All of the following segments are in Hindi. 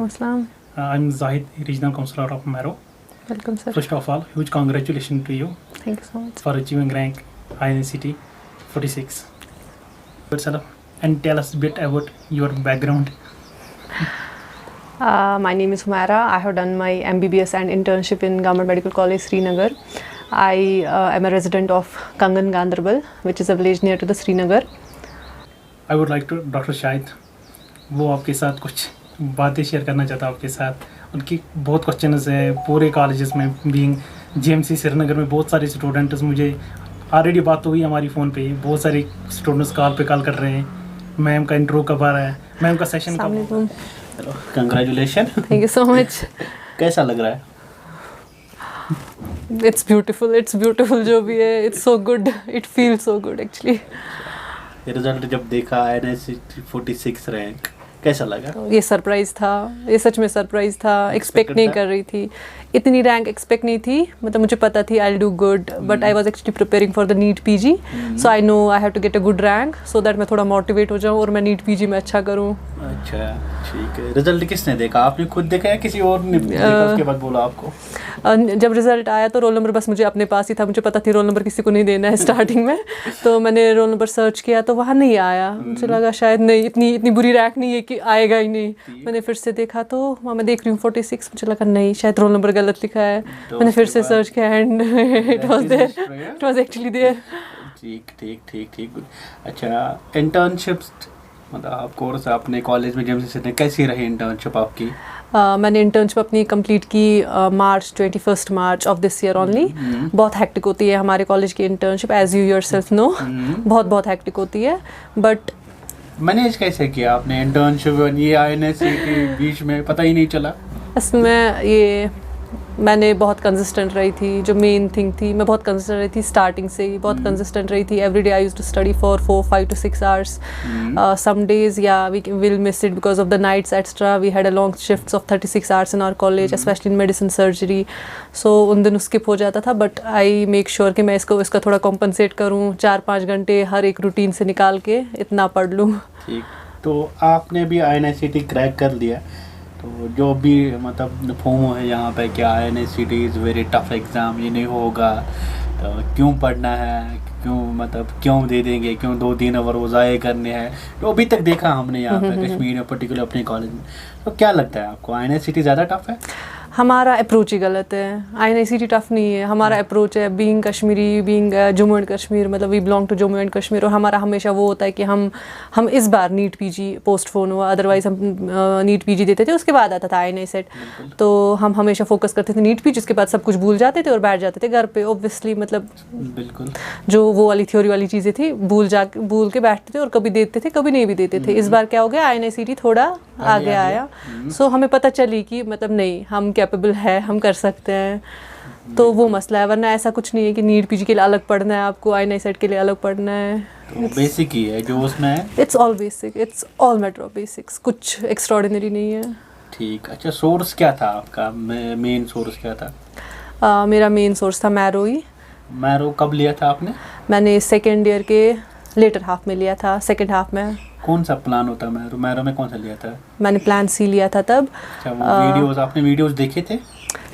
Assalam. I'm Zahid, Regional Councillor of Mero. Welcome, sir. First of all, huge congratulations to you Thank you so much. for achieving rank INCT 46. And tell us a bit about your background. My name is Humaira. I have done my MBBS and internship in Government Medical College, Srinagar. I am a resident of Kangan, Ganderbal, which is a village near to the Srinagar. I would like to, Dr. Shahid, वो आपके साथ कुछ बातें शेयर करना चाहता हूँ आपके साथ। उनकी बहुत क्वेश्चंस हैं पूरे कॉलेजेस में, बीइंग जीएमसी श्रीनगर में बहुत सारे स्टूडेंट्स, मुझे ऑलरेडी बात तो हुई हमारी फ़ोन पे, बहुत सारे स्टूडेंट्स कॉल कर रहे हैं, मैम का इंटरव्यू कब आ रहा है, मैम का सेशन कब। Hello, congratulation. Thank you so much. कैसा लग रहा है? इट्स ब्यूटीफुल जो भी है, it's so good, it feels so good actually. Result जब देखा INCT 46 रैंक, कैसा लगा? ये सरप्राइज़ था, ये सच में सरप्राइज़ था। एक्सपेक्ट नहीं कर रही थी, इतनी रैंक एक्सपेक्ट नहीं थी। मतलब मुझे पता थी I will do good, but I was actually preparing for the NEET PG, so I know I have to get a good rank so that मैं थोड़ा मोटिवेट हो जाऊँ और मैं नीट पीजी में अच्छा करूँ। अच्छा, ठीक है। रिजल्ट किसने देखा? आपने खुद देखा या किसी और ने देखा उसके बाद बोला आपको? जब रिजल्ट आया तो रोल नंबर बस मुझे अपने पास ही था, मुझे पता थी रोल नंबर किसी को नहीं देना है स्टार्टिंग में। तो मैंने रोल नंबर सर्च किया तो वहाँ नहीं आया। मुझे लगा शायद नहीं, इतनी बुरी रैंक नहीं है कि आएगा ही नहीं। मैंने फिर से देखा तो वहाँ मैं देख रही हूँ 46, मुझे लगा नहीं शायद रोल नंबर गलत लिखा है। मैंने फिर से सर्च किया and it was actually there. ठीक। अच्छा, इंटर्नशिप्स मतलब आप कोर्स अपने कॉलेज में जब से कैसी रही इंटर्नशिप आपकी? मैंने इंटर्नशिप अपनी कंप्लीट की March 21 March of this year only. बहुत हेक्टिक होती है हमारे कॉलेज की internship, as you yourself know. बहुत हेक्टिक होती है, बट मैनेज कैसे किया आपने इंटर्नशिप? ये INCT के बीच में पता ही नहीं चला। इसमें ये मैंने बहुत कंसिस्टेंट रही थी, जो मेन थिंग थी मैं बहुत कंसिस्टेंट रही थी स्टार्टिंग से ही, बहुत कंसिस्टेंट रही थी। Every day I used to study for 5 to 6 hours. Some days we will miss it because of the nights extra. We had a long shifts of 36 hours in our college, especially in medicine surgery. So उन दिन skip हो जाता था, but I make sure कि मैं इसका थोड़ा compensate करूँ, 4-5 घंटे हर एक रूटीन से निकाल के इतना पढ़ लूँ। ठीक, तो आपने भी INCT क्रैक कर लिया, तो जो भी मतलब फोमो है यहाँ पे कि INCT is very tough exam, ये नहीं होगा, तो क्यों पढ़ना है, क्यों दे देंगे, क्यों 2-3 आवर वो ज़ाये करने हैं, तो अभी तक देखा हमने यहाँ पे कश्मीर में, पर्टिकुलर अपने कॉलेज में। तो क्या लगता है आपको, INCT ज़्यादा टफ है? हमारा अप्रोच ही गलत है। INCT टफ नहीं है, हमारा अप्रोच है being Kashmiri, being Jammu and Kashmir, मतलब we belong to Jammu and Kashmir, और हमारा हमेशा वो होता है कि हम इस बार नीट पीजी पोस्टपोन हुआ, अदरवाइज हम नीट पीजी देते थे, उसके बाद आता था INCT। तो हम हमेशा फोकस करते थे नीट पीजी, उसके बाद सब कुछ भूल जाते थे और बैठ जाते थे घर पे। ऑब्वियसली मतलब बिल्कुल जो वो वाली थ्योरी वाली चीज़ें थी, भूल के बैठते थे और कभी देते थे कभी नहीं भी देते थे। इस बार क्या हो गया, INCT थोड़ा आगे आया, सो हमें पता चली कि मतलब नहीं, हम कैपेबल है, हम कर सकते हैं। तो वो मसला है, वरना ऐसा कुछ नहीं है कि नीट पीजी के लिए अलग पढ़ना है आपको, INCT के लिए अलग पढ़ना है। तो बेसिक ही है जो उसमें है, it's all basic, it's all matter of basics, कुछ एक्स्ट्राऑर्डिनरी नहीं है। ठीक। अच्छा, सोर्स क्या था आपका, मेन सोर्स क्या था? मेरा मेन सोर्स था मैरो ही। मैरो कब लिया था आपने? मैंने सेकेंड ईयर के लेटर हाफ में लिया था, सेकेंड हाफ में। कौन सा प्लान होता है मैरो में कौन सा लिया था? मैंने प्लान C लिया था तब। अच्छा, वो आपने वीडियोस देखे थे?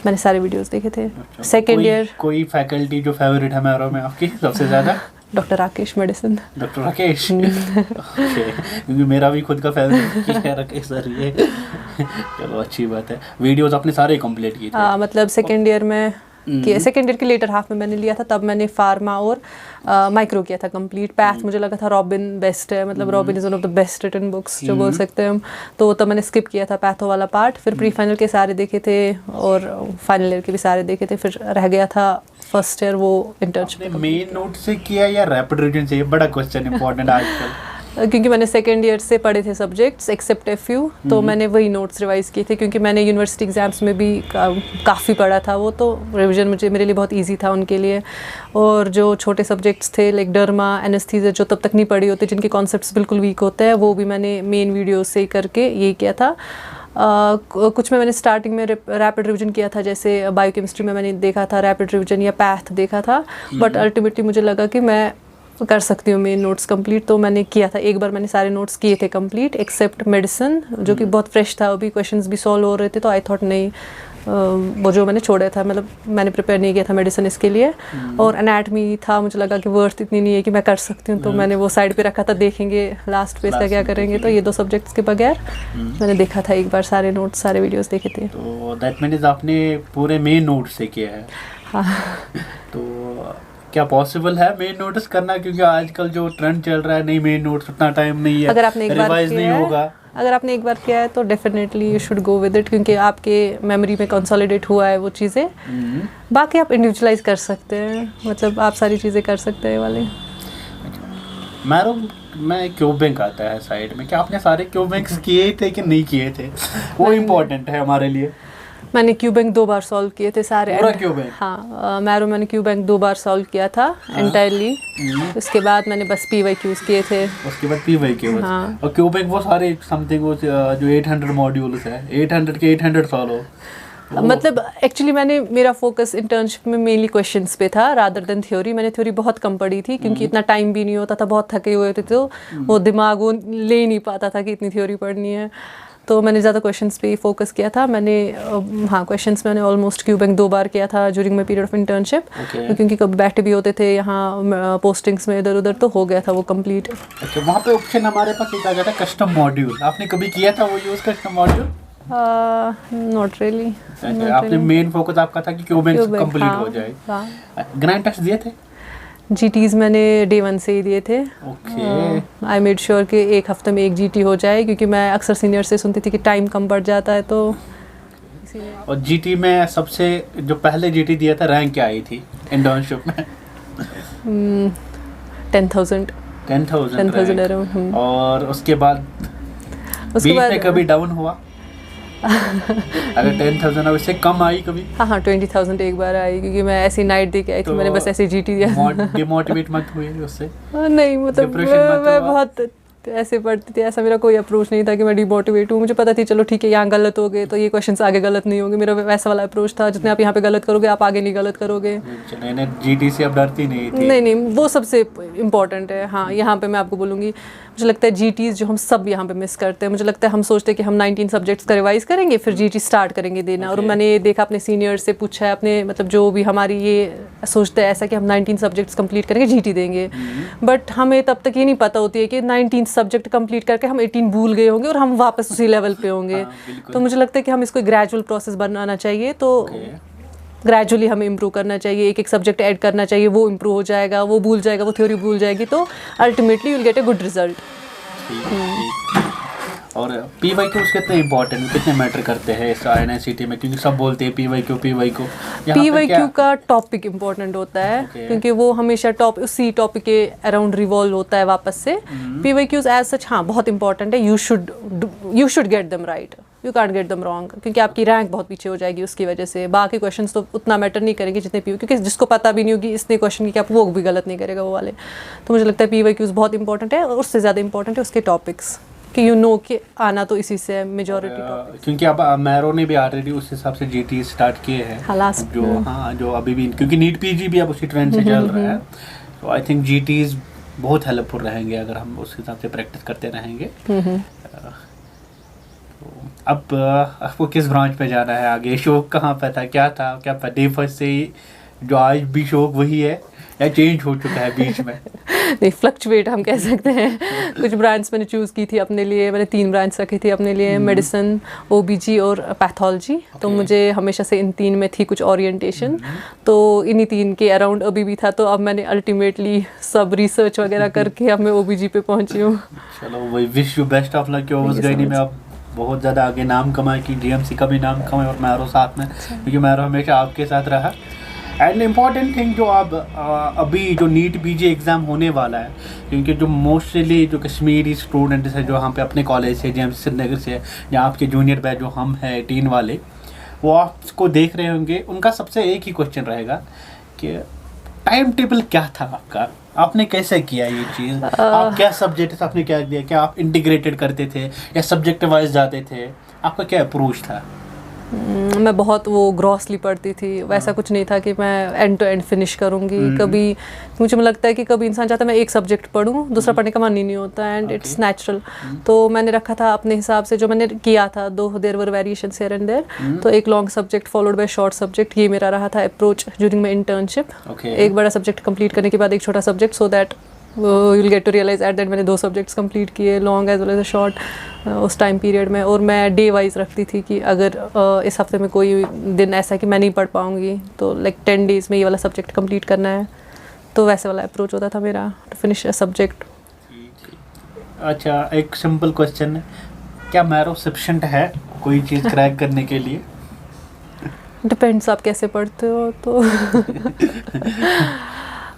मैंने सारे वीडियोस देखे थे। अच्छा, सेकेंड ईयर कोई फैकल्टी जो फेवरेट है मैरो में आपकी सबसे ज़्यादा? Doctor Rakesh medicine. Doctor Rakesh क्योंकि मेरा भी खुद का फेवरेट है राकेश सर ये। चलो अच्छी बात है। वीडियोस आपने सारे कंप्लीट किए थे? मतलब सेकेंड ईयर में सेकेंड ईयर के लेटर हाफ में मैंने लिया था, तब मैंने फार्मा और माइक्रो किया था कंप्लीट। पैथ मुझे लगा था रॉबिन बेस्ट है, मतलब Robin is one of the best written books जो बोल सकते हैं हम, तो तब मैंने स्किप किया था पैथो वाला पार्ट। फिर प्री फाइनल के सारे देखे थे और फाइनल ईयर के भी सारे देखे थे, फिर रह गया था फर्स्ट ईयर वो इंटर्नशिप। मेन नोट से किया या रैपिड रिवीजन से? ये बड़ा क्वेश्चन इंपॉर्टेंट आजकल, क्योंकि मैंने सेकेंड ईयर से पढ़े थे सब्जेक्ट्स एक्सेप्ट FU, तो मैंने वही नोट्स रिवाइज़ किए थे, क्योंकि मैंने यूनिवर्सिटी एग्ज़ाम्स में भी काफ़ी पढ़ा था वो, तो रिवीजन मेरे लिए बहुत इजी था उनके लिए। और जो छोटे सब्जेक्ट्स थे लाइक डर्मा, एनेस्थीसिया, जो तब तक नहीं पढ़ी होती, जिनके कॉन्सेप्ट्स बिल्कुल वीक होते हैं, वो भी मैंने मेन वीडियो से करके यही किया था। कुछ में मैंने स्टार्टिंग में रैपिड रिवीजन किया था, जैसे बायोकेमिस्ट्री में मैंने देखा था रैपिड रिवीजन या पैथ देखा था, बट अल्टीमेटली मुझे लगा कि मैं कर सकती हूँ मेन नोट्स कंप्लीट। तो मैंने किया था, एक बार मैंने सारे नोट्स किए थे कंप्लीट एक्सेप्ट मेडिसिन, जो कि बहुत फ्रेश था, अभी क्वेश्चंस भी सॉल्व हो रहे थे, तो आई थॉट नहीं वो जो मैंने छोड़ा था, मतलब मैंने प्रिपेयर नहीं किया था मेडिसिन इसके लिए। और एनाटमी था, मुझे लगा कि वर्थ इतनी नहीं है कि मैं कर सकती हूँ, तो मैंने वो साइड पे रखा था, देखेंगे लास्ट पे इसका क्या करेंगे। तो ये 2 सब्जेक्ट्स के बगैर मैंने देखा था एक बार, सारे नोट्स सारे वीडियोस देखे थे। तो दैट मीन्स आपने पूरे मेन नोट से किया है। हाँ। तो क्या पॉसिबल है मेन नोट्स करना, क्योंकि आजकल जो ट्रेंड चल रहा है नहीं मेन नोट्स उतना टाइम नहीं है, अगर आपने एक बार रिवाइज नहीं किया होगा। है, अगर आपने एक बार किया है तो definitely you should go with it, क्योंकि आपके मेमोरी में कंसोलिडेट हुआ है वो चीज़ें। बाकी आप इंडिविजुअलाइज कर सकते हैं, मतलब आप सारी चीज़ें कर सकते हैं वाले। मैं क्यूब बैंक आता है साइड में, क्या आपने सारे क्यूब बैंक्स किए थे कि नहीं किए थे? वो इम्पोर्टेंट है हमारे लिए। मैंने क्यू बैंक 2 बार सॉल्व किए थे सारे। पूरा क्यू बैंक? हाँ, मैंने क्यू बैंक 2 बार सॉल्व किया था एंटायरली। उसके बाद मैंने बस PYQs किए थे। उसके बाद PYQ। हाँ। और क्यू बैंक वो सारे समथिंग वो जो 800 मॉड्यूल्स है, 800 के 800 सॉल्व हो। मतलब एक्चुअली मेरा फोकस इंटर्नशिप में मेनली क्वेश्चंस पे था रादर देन थ्योरी। मैंने थ्योरी बहुत कम पढ़ी थी, क्योंकि इतना टाइम भी नहीं होता था, बहुत थके हुए थे, तो वो दिमाग वो ले ही नहीं पाता था कि इतनी थ्योरी पढ़नी है। तो मैंने ज़्यादा क्वेश्चंस पे ही फोकस किया था। मैंने क्वेश्चंस मैंने ऑलमोस्ट क्यू बैंक 2 बार किया था during my period of internship, क्योंकि कभी बैठे भी होते थे यहाँ पोस्टिंग्स में इधर उधर, तो हो गया था वो कंप्लीट। अच्छा, वहाँ पे ऑप्शन हमारे पास एक आ गया था कस्टम मॉड्यूल, आपने कभी किया था वो use custom module? Not really. आपने मेन फोकस आपका था कि क्यू बैंक कंप्लीट हो जाए। ग्रैंड टेस्ट दिए थे? GTs मैंने Day 1 से ही दिए थे। ओके। आई मेड श्योर कि एक हफ्ते में 1 GT हो जाए, क्योंकि मैं अक्सर सीनियर से सुनती थी कि टाइम कम पड़ जाता है, तो और GT में सबसे जो पहले GT दिया था रैंक क्या आई थी इंटर्नशिप में? 10,000 अराउंड। और उसके बाद बीच में कभी डाउन हुआ? अगर 10,000 अब इससे कम आई कभी? हाँ 20,000 एक बार आई, क्योंकि मैं ऐसी नाइट दे के आई थी, मैंने बस ऐसे GT दिया। डिमोटिवेट मत हुए उससे? नहीं, मतलब मैं बहुत ऐसे पढ़ती थी, ऐसा मेरा कोई अप्रोच नहीं था कि मैं डिमोटिवेट हूँ। मुझे पता थी चलो ठीक है यहाँ गलत हो गए तो ये क्वेश्चंस आगे गलत नहीं होंगे, मेरा वैसा वाला अप्रोच था। जितने आप यहाँ पे गलत करोगे आप आगे नहीं गलत करोगे। GT से अब डरती नहीं थी? नहीं, वो सबसे इम्पॉर्टेंट है। हाँ, यहाँ पे मैं आपको बोलूँगी, मुझे लगता है GTs जो हम सब यहाँ पे मिस करते हैं। मुझे लगता है हम सोचते हैं कि हम 19 सब्जेक्ट्स का रिवाइज करेंगे फिर GT स्टार्ट करेंगे देना। और मैंने देखा अपने सीनियर से पूछा है, अपने मतलब जो भी हमारी ये सोचते हैं ऐसा कि हम 19 सब्जेक्ट्स कंप्लीट करेंगे GT देंगे, बट हमें तब तक ये नहीं पता होती है कि 19 सब्जेक्ट कंप्लीट करके हम 18 भूल गए होंगे और हम वापस उसी लेवल पे होंगे। तो मुझे लगता है कि हम इसको ग्रेजुअल प्रोसेस बनाना चाहिए। तो ग्रेजुअली हमें इम्प्रूव करना चाहिए, एक सब्जेक्ट ऐड करना चाहिए, वो इम्प्रूव हो जाएगा, वो भूल जाएगा, वो थ्योरी भूल जाएगी, तो ultimately you will gate a good result. और PYQs कितने इंपॉर्टेंट, कितने मैटर करते हैं इस INICET में? क्योंकि सब बोलते हैं PYQ का टॉपिक इम्पोर्टेंट होता है, क्योंकि वो हमेशा उसी टॉपिक के अराउंड रिवॉल्व होता है वापस से। PYQs एज सच हाँ बहुत इंपॉर्टेंट है, you should get them right, you can't get them wrong, क्योंकि आपकी रैंक बहुत पीछे हो जाएगी उसकी वजह से। बाकी क्वेश्चंस तो उतना मैटर नहीं करेंगे जितने क्योंकि जिसको पता भी नहीं होगी इसने क्वेश्चन की, आप वो भी गलत नहीं करेगा वो वाले। तो मुझे लगता है PYQs बहुत इंपॉर्टेंट है, और उससे ज़्यादा इंपॉर्टेंट है उसके टॉपिक्स, कि कि आना तो इसी से मेजॉरिटी टॉपिक्स। क्योंकि अब मैरो ने भी ऑलरेडी उस हिसाब से GT स्टार्ट किए हैं। जो अभी भी, क्योंकि नीट PG भी अब उसी ट्रेंड से चल रहा है, तो आई थिंक GTs बहुत हेल्पफुल रहेंगे अगर हम उस हिसाब से प्रैक्टिस करते रहेंगे। अब आपको किस ब्रांच पे जाना है आगे? शौक कहाँ पे था, क्या डे फर्स्ट से ही जो आज भी शौक वही है या चेंज हो चुका है बीच में? नहीं, फ्लक्चुएट हम कह सकते हैं। कुछ ब्रांच मैंने चूज़ की थी अपने लिए, मैंने 3 ब्रांच रखी थी अपने लिए, मेडिसिन, OBG और पैथोलॉजी। तो मुझे हमेशा से इन 3 में थी कुछ ओरिएंटेशन, तो इन्हीं 3 के अराउंड अभी भी था। तो अब मैंने अल्टीमेटली सब रिसर्च वगैरह करके अब मैं OBG पे पहुंची हूँ। चलो, वही wish you best of luck. उस गई में आप बहुत ज़्यादा आगे नाम कमाए, कि GMC का भी नाम कमाए और मैरो साथ में, क्योंकि मैरो हमेशा आपके साथ रहा। एंड इम्पॉर्टेंट थिंग जो आप अभी जो नीट PG एग्ज़ाम होने वाला है, क्योंकि जो मोस्टली जो कश्मीरी स्टूडेंट्स हैं जो यहाँ पे अपने कॉलेज से GMC श्रीनगर से या आपके जूनियर बैच जो हम हैं 18 वाले, वो आपको देख रहे होंगे, उनका सबसे एक ही क्वेश्चन रहेगा कि टाइम टेबल क्या था आपका, आपने कैसे किया ये चीज़, आप क्या सब्जेक्ट आपने क्या दिया, क्या आप इंटीग्रेटेड करते थे या सब्जेक्ट वाइज जाते थे, आपका क्या अप्रोच था? मैं बहुत वो ग्रॉसली पढ़ती थी, वैसा कुछ नहीं था कि मैं एंड टू एंड फिनिश करूँगी कभी। मुझे लगता है कि कभी इंसान चाहता है मैं एक सब्जेक्ट पढ़ूँ, दूसरा पढ़ने का मन ही नहीं होता, एंड इट्स नेचुरल। तो मैंने रखा था अपने हिसाब से, जो मैंने किया था, though there were variations here and there. तो एक long subject followed by short subject, ये मेरा रहा था अप्रोच ड्यूरिंग माई इंटर्नशिप। एक बड़ा सब्जेक्ट कंप्लीट करने के बाद एक छोटा subject, so that you will get to realise at that मैंने 2 सब्जेक्ट्स कंप्लीट किए, long as well as short, उस टाइम पीरियड में। और मैं डे वाइज रखती थी कि अगर इस हफ्ते में कोई दिन ऐसा है कि मैं नहीं पढ़ पाऊँगी, तो लाइक 10 डेज़ में ये वाला सब्जेक्ट कंप्लीट करना है, तो वैसे वाला अप्रोच होता था मेरा टू फिनिश अ सब्जेक्ट। अच्छा, एक सिंपल क्वेश्चन है, क्या मैरो सफिशिएंट है कोई चीज़ क्रैक करने के लिए? डिपेंड्स आप कैसे पढ़ते हो। तो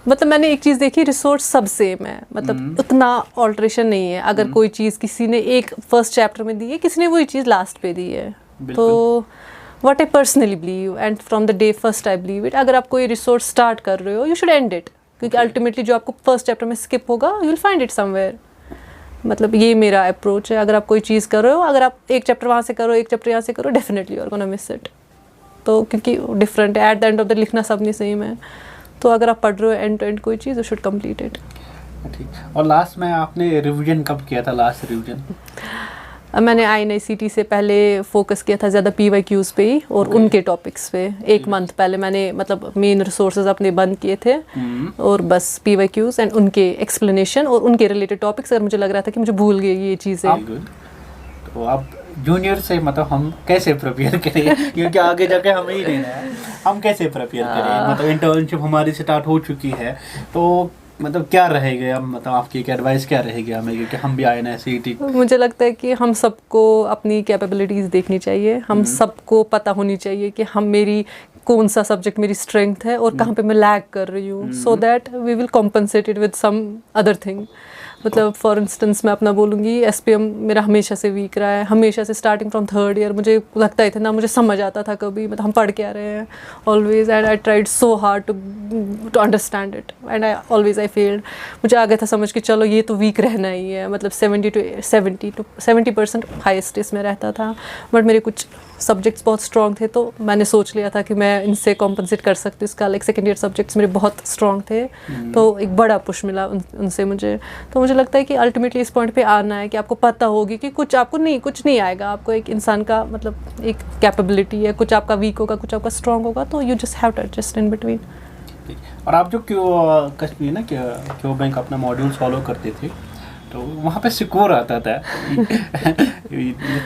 मतलब मैंने एक चीज़ देखी, रिसोर्स सब सेम है, मतलब उतना ऑल्ट्रेशन नहीं है। अगर कोई चीज़ किसी ने एक फर्स्ट चैप्टर में दी है, किसी ने वही चीज़ लास्ट पे दी है। तो what I personally believe, and from the day first I believe it, अगर आप कोई रिसोर्स स्टार्ट कर रहे हो, यू शुड एंड इट, क्योंकि अल्टीमेटली जो आपको फर्स्ट चैप्टर में स्किप होगा, you will find it somewhere. मतलब ये मेरा अप्रोच है। अगर आप कोई चीज़ कर रहे हो, अगर आप एक चैप्टर वहाँ से करो, एक चैप्टर यहाँ से करो, definitely you are gonna miss it. तो क्योंकि डिफरेंट है, at the end of the लिखना सब नहीं सेम है। तो अगर आप पढ़ रहे हो एंड टू एंड कोई चीज़, यू शुड कंप्लीट इट। ठीक। और लास्ट में आपने रिवीजन कब किया था, लास्ट रिवीजन? मैंने INICT से पहले फोकस किया था ज़्यादा PYQs पे ही, और उनके टॉपिक्स पे। 1 मंथ पहले मैंने मतलब मेन रिसोर्सेज अपने बंद किए थे, और बस PYQs एंड उनके एक्सप्लेनेशन और उनके रिलेटेड टॉपिक्स। अगर मुझे लग रहा था कि मुझे भूल गई ये चीज़ें। तो आप जूनियर से मतलब हम कैसे प्रिपेयर करें, क्योंकि आगे जाके हमें ही लेना है, हम कैसे प्रिपेयर करें? मतलब इंटर्नशिप हमारी स्टार्ट हो चुकी है, तो मतलब क्या रहेगा, मतलब आपकी एक एडवाइस क्या रहेगी हमें, क्योंकि हम भी INICT। मुझे लगता है कि हम सबको अपनी कैपेबिलिटीज़ देखनी चाहिए, हम सबको पता होनी चाहिए कि हम मेरी कौन सा सब्जेक्ट मेरी स्ट्रेंथ है और कहाँ पे मैं लैग कर रही हूँ, so that we will compensate it with some other thing. मतलब फॉर इंस्टेंस मैं अपना बोलूँगी, SPM मेरा हमेशा से वीक रहा है, हमेशा से स्टार्टिंग फ्रॉम 3rd ईयर। मुझे लगता ही था ना, मुझे समझ आता था कभी, मतलब हम पढ़ के आ रहे हैं always, and I tried so hard to understand it, and I failed. मुझे आ गया था समझ कि चलो ये तो वीक रहना ही है, मतलब 70% हाईएस्ट इसमें रहता था। बट मेरे कुछ सब्जेक्ट्स बहुत स्ट्रॉन्ग थे, तो मैंने सोच लिया था कि मैं इनसे कॉम्पनसेट कर सकती हूँ। इसका लाइक 2nd ईयर सब्जेक्ट्स मेरे बहुत स्ट्रॉन्ग थे, तो एक बड़ा पुश मिला उनसे मुझे। तो मुझे लगता है कि अल्टीमेटली इस पॉइंट पे आना है कि आपको पता होगी कि कुछ नहीं आएगा आपको। एक इंसान का मतलब एक कैपेबिलिटी है, कुछ आपका वीक होगा, कुछ आपका स्ट्रॉन्ग होगा, तो you just have to adjust in between. और आप जो कश्मीर ना क्यों बैंक अपना मॉड्यूल फॉलो करते थे, तो वहाँ पे स्कोर आता था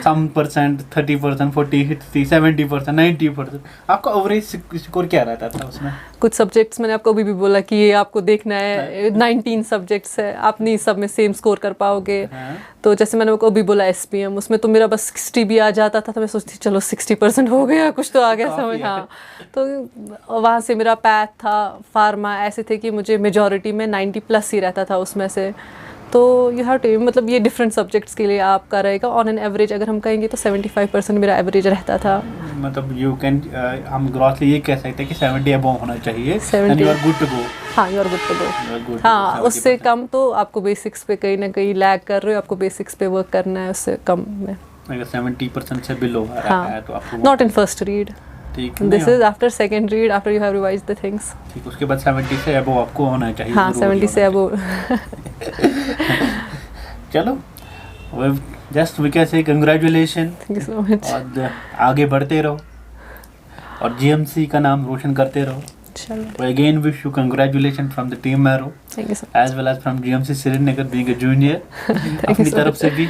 some percent, 30%, 40%, 60%, 70%, 90%। आपका एवरेज स्कोर क्या रहता था उसमें? कुछ सब्जेक्ट्स मैंने आपको अभी भी बोला कि ये आपको देखना है, 19 सब्जेक्ट्स है, आप नहीं सब में सेम स्कोर कर पाओगे। तो जैसे मैंने आपको अभी बोला SPM, उसमें तो मेरा बस 60 भी आ जाता था, तो मैं सोचती चलो 60% हो गया, कुछ तो आ गया समझ। हाँ, तो वहाँ से मेरा पैथ था, फार्मा, ऐसे थे कि मुझे मेजॉरिटी में 90+ ही रहता था उसमें से। तो यू हैव टू, मतलब ये डिफरेंट सब्जेक्ट्स के लिए आपका रहेगा। ऑन एन एवरेज अगर हम कहेंगे तो 75% मेरा एवरेज रहता था। मतलब यू कैन, हम ग्रॉसली ये कह सकते हैं कि 70 अबव होना चाहिए, and you are good to go. हाँ, you are good to go. हाँ, उससे कम तो आपको बेसिक्स पे कहीं ना कहीं लैग कर रहे हो, आपको बेसिक्स पे वर्क करना है, उससे कम में। अगर 70% से बिलो आ रहा है तो आपको नॉट इन फर्स्ट रीड, ठीक, this is after second read, after you have revised the things. ठीक, उसके बाद 70 से अबव आपको होना चाहिए। हाँ, 70 से अबव। चलो, just we can say congratulation, thank you so much. और आगे बढ़ते रहो और GMC का नाम रोशन करते रहो। इंशाल्लाह। Again wish you congratulation from the team Marrow, thank you so as well as from GMC Srinagar being a junior. अपनी तरफ से भी